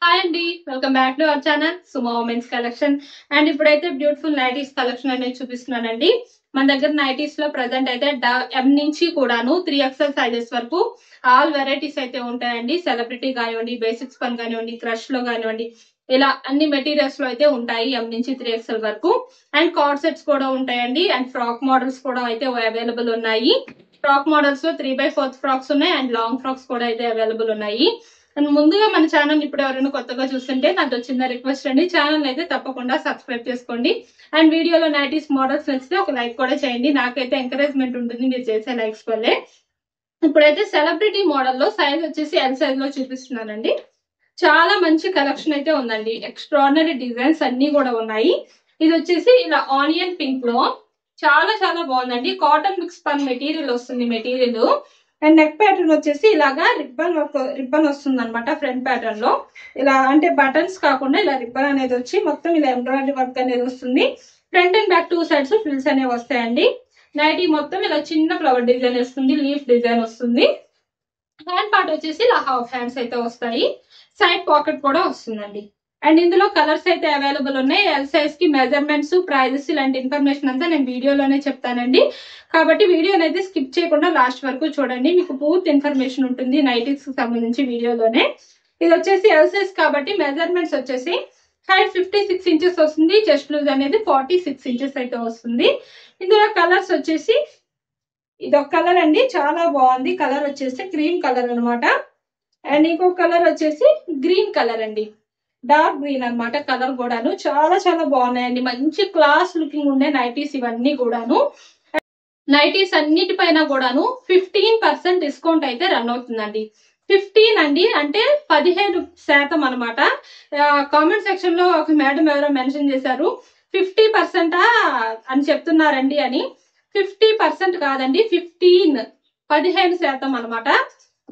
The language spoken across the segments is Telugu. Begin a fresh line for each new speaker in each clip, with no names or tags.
హాయ్ అండి, welcome back to our channel Suma women's collection. And ఇప్పుడైతే బ్యూటిఫుల్ నైటీస్ కలెక్షన్ అనేది చూపిస్తున్నానండి. మన దగ్గర నైటీస్ లో ప్రజెంట్ అయితే ఎం నుంచి కూడాను 3XL సైజెస్ వరకు ఆల్ వెరైటీస్ అయితే ఉంటాయండి. సెలబ్రిటీ కానివ్వండి, బేసిక్స్ పని కానివ్వండి, క్రష్ లో కానివ్వండి, ఇలా అన్ని మెటీరియల్స్ లో అయితే ఉంటాయి ఎం నుంచి 3XL వరకు. అండ్ కార్డ్ సెట్స్ కూడా ఉంటాయండి. అండ్ ఫ్రాక్ మోడల్స్ కూడా అయితే అవైలబుల్ ఉన్నాయి. ఫ్రాక్ మోడల్స్ లో 3/4 ఫ్రాక్స్ ఉన్నాయి అండ్ లాంగ్ ఫ్రాక్స్ కూడా అయితే అవైలబుల్ ఉన్నాయి. అండ్ ముందుగా మన ఛానల్ ఇప్పుడు ఎవరైనా కొత్తగా చూస్తుంటే నాతో చిన్న రిక్వెస్ట్ అండి, ఛానల్ అయితే తప్పకుండా సబ్స్క్రైబ్ చేసుకోండి. అండ్ వీడియోలో నైటీస్ మోడల్స్ నచ్చితే ఒక లైక్ కూడా చేయండి. నాకైతే ఎంకరేజ్మెంట్ ఉంటుంది మీరు చేసే లైక్స్ వల్లే. ఇప్పుడైతే సెలబ్రిటీ మోడల్ లో సైజ్ వచ్చేసి ఎల్ సైజ్ లో చూపిస్తున్నానండి. చాలా మంచి కలెక్షన్ అయితే ఉందండి. ఎక్స్ట్రాడినరీ డిజైన్స్ అన్ని కూడా ఉన్నాయి. ఇది వచ్చేసి ఇలా ఆనియన్ పింక్ లో చాలా చాలా బాగుందండి. కాటన్ మిక్స్ పన్ మెటీరియల్ వస్తుంది మెటీరియల్. అండ్ నెక్ ప్యాటర్న్ వచ్చేసి ఇలాగా రిబ్బన్ వస్తుంది అనమాట. ఫ్రంట్ ప్యాటర్న్ లో ఇలా అంటే బటన్స్ కాకుండా ఇలా రిబ్బన్ అనేది వచ్చి మొత్తం ఇలా ఎంబ్రాయిడరీ వర్క్ అనేది వస్తుంది. Front and back 2 sides frills అనేవి వస్తాయండి. నైటీ మొత్తం ఇలా చిన్న ఫ్లవర్ డిజైన్ వస్తుంది, లీఫ్ డిజైన్ వస్తుంది. హ్యాండ్ పార్ట్ వచ్చేసి ఇలా హాఫ్ హ్యాండ్స్ అయితే వస్తాయి. సైడ్ పాకెట్ కూడా వస్తుందండి. అండ్ ఇందులో కలర్స్ అయితే అవైలబుల్ ఉన్నాయి. ఎల్ సైజ్ కి మెజర్మెంట్స్, ప్రైజెస్ ఇలాంటి ఇన్ఫర్మేషన్ అంతా నేను వీడియోలోనే చెప్తానండి. కాబట్టి వీడియోని అయితే స్కిప్ చేయకుండా లాస్ట్ వరకు చూడండి, మీకు పూర్తి ఇన్ఫర్మేషన్ ఉంటుంది నైటీస్ కి సంబంధించి వీడియోలోనే. ఇది వచ్చేసి ఎల్ సైజ్ కాబట్టి మెజర్మెంట్స్ వచ్చేసి హైట్ 56 ఇంచెస్ వస్తుంది. చెస్ట్ లూజ్ అనేది 46 ఇంచెస్ అయితే వస్తుంది. ఇందులో కలర్స్ వచ్చేసి ఇదొక కలర్ అండి, చాలా బాగుంది. కలర్ వచ్చేసి క్రీమ్ కలర్ అనమాట. అండ్ ఇంకొక కలర్ వచ్చేసి గ్రీన్ కలర్ అండి, డార్క్ గ్రీన్ అనమాట. కలర్ కూడాను చాలా చాలా బాగున్నాయండి. మంచి క్లాస్ లుకింగ్ ఉండే నైటీస్ ఇవన్నీ కూడాను. నైటీస్ అన్నిటిపైన కూడాను 15% డిస్కౌంట్ అయితే రన్ అవుతుందండి. 15 అండి అంటే 15% అనమాట. కామెంట్ సెక్షన్ లో ఒక మేడం ఎవరో మెన్షన్ చేశారు 50% అని చెప్తున్నారండి అని. 50% కాదండి, 15% అనమాట.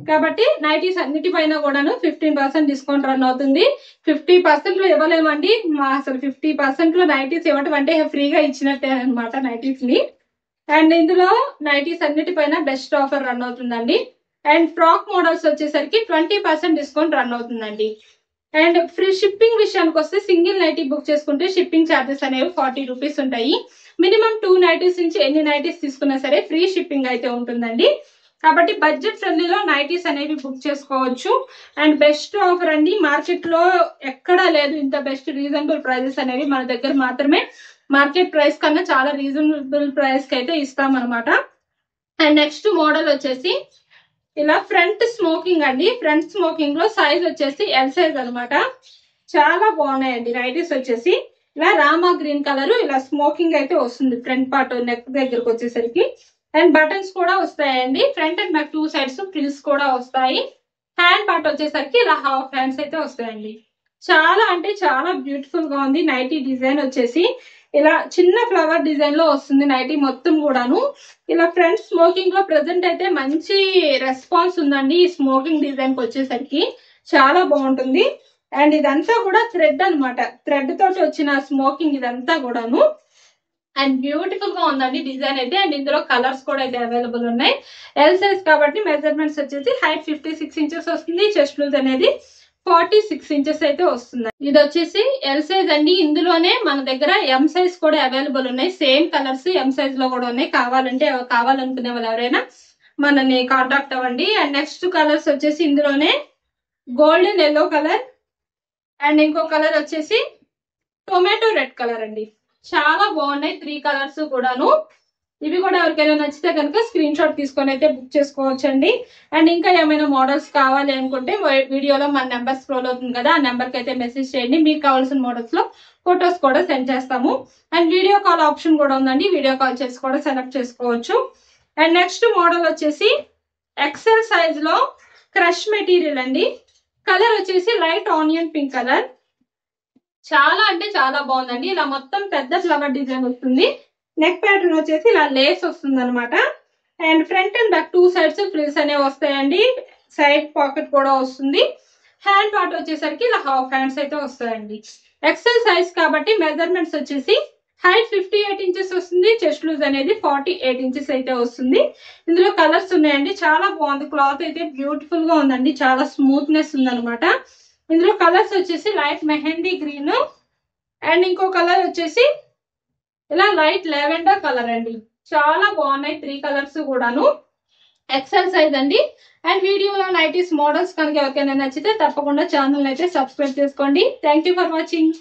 కాబట్టి నైటీస్ అన్నిటిపైన కూడాను 15% డిస్కౌంట్ రన్ అవుతుంది. 50% లో ఇవ్వలేమండి. అసలు 50% లో నైటీస్ ఇవ్వటం అంటే ఫ్రీగా ఇచ్చినట్టే అనమాట నైటీస్ ని. అండ్ ఇందులో నైటీస్ అన్నిటిపైన బెస్ట్ ఆఫర్ రన్ అవుతుందండి. అండ్ ఫ్రాక్ మోడల్స్ వచ్చేసరికి 20% డిస్కౌంట్ రన్ అవుతుందండి. అండ్ ఫ్రీ షిప్పింగ్ విషయానికి వస్తే సింగిల్ నైటీ బుక్ చేసుకుంటే షిప్పింగ్ ఛార్జెస్ అనేవి 40 రూపీస్ ఉంటాయి. మినిమం 2 నైటీస్ నుంచి ఎన్ని నైటీస్ తీసుకున్నా సరే ఫ్రీ షిప్పింగ్ అయితే ఉంటుందండి. కాబట్టి బడ్జెట్ ఫ్రెండ్లీలో నైటీస్ అనేవి బుక్ చేసుకోవచ్చు. అండ్ బెస్ట్ ఆఫర్ అండి, మార్కెట్ లో ఎక్కడా లేదు ఇంత బెస్ట్ రీజనబుల్ ప్రైజెస్ అనేవి మన దగ్గర మాత్రమే. మార్కెట్ ప్రైస్ కన్నా చాలా రీజనబుల్ ప్రైస్ కి అయితే ఇస్తామన్నమాట. అండ్ నెక్స్ట్ మోడల్ వచ్చేసి ఇలా ఫ్రంట్ స్మోకింగ్ అండి. ఫ్రంట్ స్మోకింగ్ లో సైజ్ వచ్చేసి ఎల్ సైజ్ అనమాట. చాలా బాగున్నాయండి నైటీస్ వచ్చేసి. ఇలా రామా గ్రీన్ కలర్ ఇలా స్మోకింగ్ అయితే వస్తుంది ఫ్రంట్ పార్ట్ నెక్ దగ్గరకు వచ్చేసరికి. అండ్ బటన్స్ కూడా వస్తాయండి. Front and back 2 sides frills కూడా వస్తాయి. హ్యాండ్ పార్ట్ వచ్చేసరికి ఇలా హాఫ్ హ్యాండ్స్ అయితే వస్తాయండి. చాలా అంటే చాలా బ్యూటిఫుల్ గా ఉంది. నైటీ డిజైన్ వచ్చేసి ఇలా చిన్న ఫ్లవర్ డిజైన్ లో వస్తుంది నైటీ మొత్తం కూడాను. ఇలా ఫ్రంట్ స్మోకింగ్ లో ప్రెసెంట్ అయితే మంచి రెస్పాన్స్ ఉందండి. ఈ స్మోకింగ్ డిజైన్ కి వచ్చేసరికి చాలా బాగుంటుంది. అండ్ ఇదంతా కూడా థ్రెడ్ అనమాట. థ్రెడ్ తోటి వచ్చిన స్మోకింగ్ ఇదంతా కూడాను. అండ్ బ్యూటిఫుల్ గా ఉందండి డిజైన్ అయితే. అండ్ ఇందులో కలర్స్ కూడా అయితే అవైలబుల్ ఉన్నాయి. ఎల్ సైజ్ కాబట్టి మెజర్మెంట్స్ వచ్చేసి హైట్ 56 ఇంచెస్ వస్తుంది. చెస్ట్ లూజ్ అనేది 46 ఇంచెస్ అయితే వస్తుంది. ఇది వచ్చేసి ఎల్ సైజ్ అండి. ఇందులోనే మన దగ్గర ఎం సైజ్ కూడా అవైలబుల్ ఉన్నాయి. సేమ్ కలర్స్ ఎం సైజ్ లో కూడా ఉన్నాయి. కావాలనుకునే వాళ్ళు ఎవరైనా మనని కాంటాక్ట్ అవ్వండి. అండ్ నెక్స్ట్ కలర్స్ వచ్చేసి ఇందులోనే గోల్డెన్ ఎల్లో కలర్ అండ్ ఇంకో కలర్ వచ్చేసి టొమాటో రెడ్ కలర్ అండి. చాలా బాగున్నాయి 3 కలర్స్ కూడాను. ఇవి కూడా ఎవరికైనా నచ్చితే కనుక స్క్రీన్ షాట్ తీసుకొని అయితే బుక్ చేసుకోవచ్చండి. అండ్ ఇంకా ఏమైనా మోడల్స్ కావాలి అనుకుంటే వీడియోలో మన నెంబర్ స్క్రోల్ అవుతుంది కదా, ఆ నెంబర్ కి అయితే మెసేజ్ చేయండి. మీకు కావాల్సిన మోడల్స్ లో ఫొటోస్ కూడా సెండ్ చేస్తాము. అండ్ వీడియో కాల్ ఆప్షన్ కూడా ఉందండి. వీడియో కాల్ చేసి కూడా సెలెక్ట్ చేసుకోవచ్చు. అండ్ నెక్స్ట్ మోడల్ వచ్చేసి ఎక్సెల్ సైజ్ లో క్రష్ మెటీరియల్ అండి. కలర్ వచ్చేసి లైట్ ఆనియన్ పింక్ కలర్. చాలా అంటే చాలా బాగుందండి. ఇలా మొత్తం పెద్ద ఫ్లవర్ డిజైన్ వస్తుంది. నెక్ ప్యాటర్న్ వచ్చేసి ఇలా లేస్ వస్తుంది అనమాట. And front and back 2 sides frills అనేవి వస్తాయండి. సైడ్ పాకెట్ కూడా వస్తుంది. హ్యాండ్ పార్ట్ వచ్చేసరికి ఇలా హాఫ్ హ్యాండ్స్ అయితే వస్తాయండి. ఎక్సెల్ సైజ్ కాబట్టి మెజర్మెంట్స్ వచ్చేసి హైట్ 58 ఇంచెస్ వస్తుంది. చెస్ట్ లూజ్ అనేది 48 ఇంచెస్ అయితే వస్తుంది. ఇందులో కలర్స్ ఉన్నాయండి. చాలా బాగుంది. క్లాత్ అయితే బ్యూటిఫుల్ గా ఉందండి. చాలా స్మూత్నెస్ ఉందన్నమాట. ఇందులో కలర్స్ వచ్చేసి లైట్ మెహందీ గ్రీన్ అండ్ ఇంకో కలర్ వచ్చేసి ఇలా లైట్ లెవెండర్ కలర్ అండి. చాలా బాగున్నాయి 3 కలర్స్ కూడాను. ఎక్సెల్ సైజ్ అండి. అండ్ వీడియోలో నైటీస్ మోడల్స్ కనుక ఎవరికైనా నచ్చితే తప్పకుండా ఛానల్ అయితే సబ్స్క్రైబ్ చేసుకోండి. Thank you for watching.